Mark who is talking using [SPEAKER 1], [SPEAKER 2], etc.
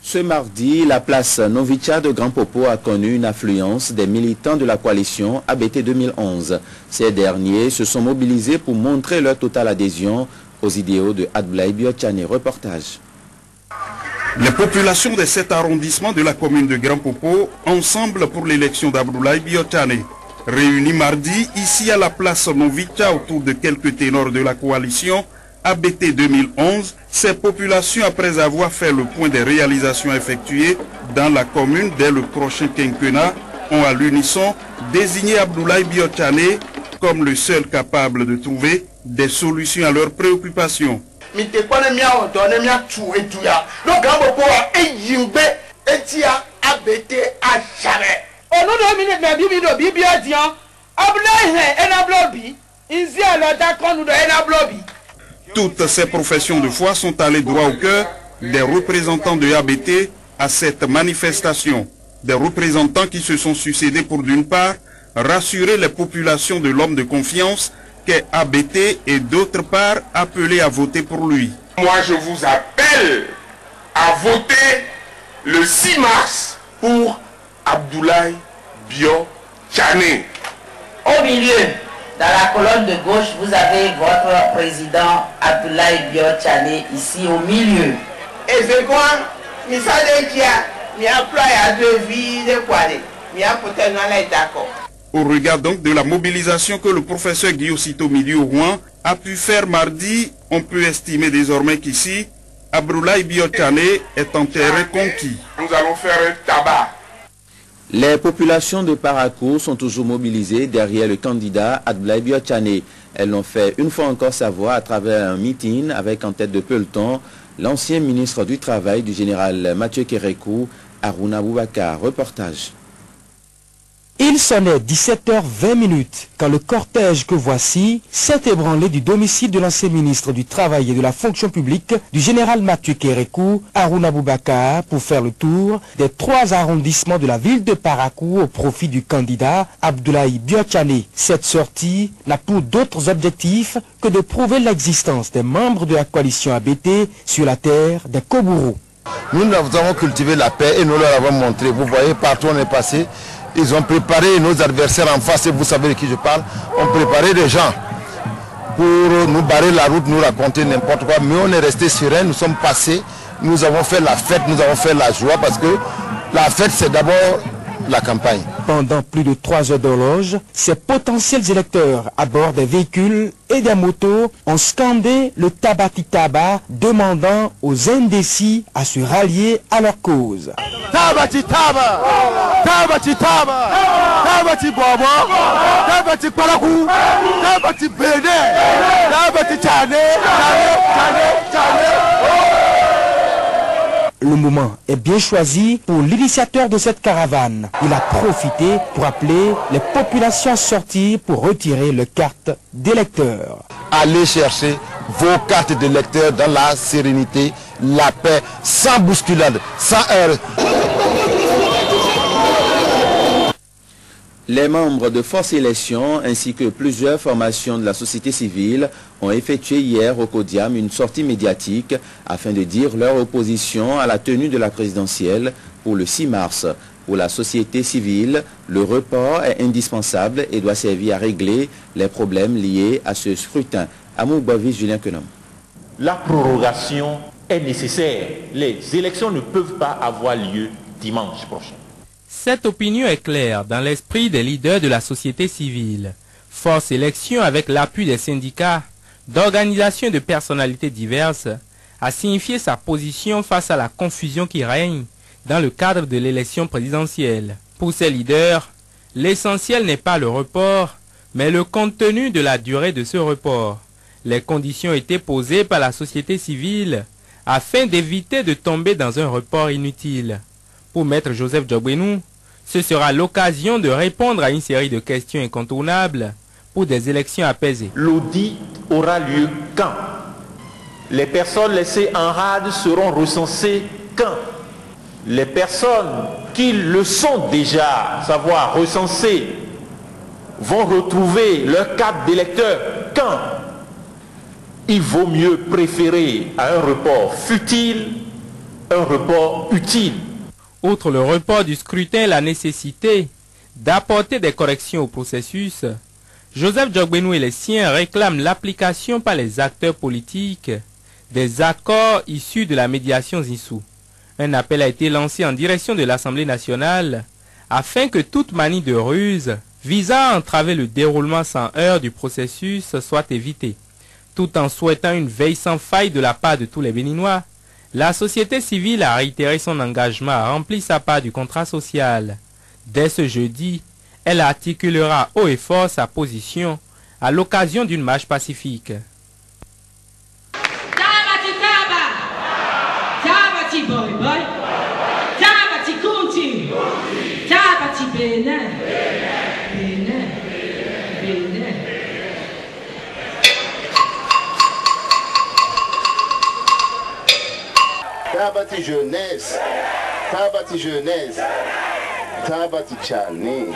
[SPEAKER 1] Ce mardi, la place Novicha de Grand Popo a connu une affluence des militants de la coalition ABT 2011. Ces derniers se sont mobilisés pour montrer leur totale adhésion aux idéaux de Abdoulaye Biotchane. Reportage.
[SPEAKER 2] Les populations des 7 arrondissements de la commune de Grand Popo, ensemble pour l'élection d'Abdoulaye Biotchane. Réunis mardi, ici à la place Novicha, autour de quelques ténors de la coalition ABT 2011, ces populations, après avoir fait le point des réalisations effectuées dans la commune dès le prochain quinquennat, ont à l'unisson désigné Abdoulaye Biotchane comme le seul capable de trouver des solutions à leurs préoccupations. Toutes ces professions de foi sont allées droit au cœur des représentants de ABT à cette manifestation. Des représentants qui se sont succédés pour d'une part rassurer les populations de l'homme de confiance qu'est ABT et d'autre part appeler à voter pour lui.
[SPEAKER 3] Moi je vous appelle à voter le 6 mars pour Abdoulaye Biotchane.
[SPEAKER 4] Au milieu, dans la colonne de gauche, vous avez votre président Abdoulaye Biotchane ici au milieu.
[SPEAKER 5] Et c'est quoi?
[SPEAKER 2] Au regard donc de la mobilisation que le professeur Guillaume Sito Midi au Rouen a pu faire mardi, on peut estimer désormais qu'ici, Abdoulaye Biotchane est en terrain conquis.
[SPEAKER 3] Nous allons faire un tabac.
[SPEAKER 1] Les populations de Parakou sont toujours mobilisées derrière le candidat Abdoulaye Biotchane. Elles l'ont fait une fois encore savoir à travers un meeting avec en tête de peloton l'ancien ministre du Travail du général Mathieu Kérékou, Harouna Boubacar. Reportage.
[SPEAKER 6] Il sonnait 17h20 quand le cortège que voici s'est ébranlé du domicile de l'ancien ministre du Travail et de la Fonction publique du général Mathieu Kérékou, Harouna Boubacar, pour faire le tour des 3 arrondissements de la ville de Parakou au profit du candidat Abdoulaye Biotchane. Cette sortie n'a pour d'autres objectifs que de prouver l'existence des membres de la coalition ABT sur la terre des Kobourou.
[SPEAKER 7] Nous avons cultivé la paix et nous leur avons montré. Vous voyez, partout on est passé. Ils ont préparé nos adversaires en face, et vous savez de qui je parle, ont préparé des gens pour nous barrer la route, nous raconter n'importe quoi. Mais on est resté serein, nous sommes passés, nous avons fait la fête, nous avons fait la joie, parce que la fête c'est d'abord la campagne.
[SPEAKER 6] Pendant plus de 3 heures d'horloge, ces potentiels électeurs à bord des véhicules et des motos ont scandé le tabati tabac, demandant aux indécis à se rallier à leur cause.
[SPEAKER 7] Tabati taba, tabati taba, tabati bobo, tabati parakou, tabati bene, tabati tchane,
[SPEAKER 6] Le moment est bien choisi pour l'initiateur de cette caravane. Il a profité pour appeler les populations à sortir pour retirer leurs cartes d'électeurs.
[SPEAKER 7] Allez chercher vos cartes d'électeurs dans la sérénité, la paix, sans bousculade, sans heurts.
[SPEAKER 1] Les membres de Force Élection ainsi que plusieurs formations de la société civile ont effectué hier au Codiam une sortie médiatique afin de dire leur opposition à la tenue de la présidentielle pour le 6 mars. Pour la société civile, le report est indispensable et doit servir à régler les problèmes liés à ce scrutin. Amour Bovis, Julien Kenom.
[SPEAKER 8] La prorogation est nécessaire. Les élections ne peuvent pas avoir lieu dimanche prochain.
[SPEAKER 9] Cette opinion est claire dans l'esprit des leaders de la société civile. Force Élection, avec l'appui des syndicats, d'organisations et de personnalités diverses, a signifié sa position face à la confusion qui règne dans le cadre de l'élection présidentielle. Pour ces leaders, l'essentiel n'est pas le report, mais le contenu de la durée de ce report. Les conditions étaient posées par la société civile afin d'éviter de tomber dans un report inutile. Pour Maître Joseph Djobouenou, ce sera l'occasion de répondre à une série de questions incontournables pour des élections apaisées.
[SPEAKER 8] L'audit aura lieu quand? Les personnes laissées en rade seront recensées quand? Les personnes qui le sont déjà, savoir recensées, vont retrouver leur carte d'électeur quand? Il vaut mieux préférer à un report futile un report utile.
[SPEAKER 9] Outre le report du scrutin et la nécessité d'apporter des corrections au processus, Joseph Djogbenou et les siens réclament l'application par les acteurs politiques des accords issus de la médiation Zinsou. Un appel a été lancé en direction de l'Assemblée nationale afin que toute manie de ruse visant à entraver le déroulement sans heurts du processus soit évitée. Tout en souhaitant une veille sans faille de la part de tous les Béninois, la société civile a réitéré son engagement à remplir sa part du contrat social. Dès ce jeudi, elle articulera haut et fort sa position à l'occasion d'une marche pacifique.
[SPEAKER 5] Tabati jeunesse, Tabati jeunesse, Tabati Tchané.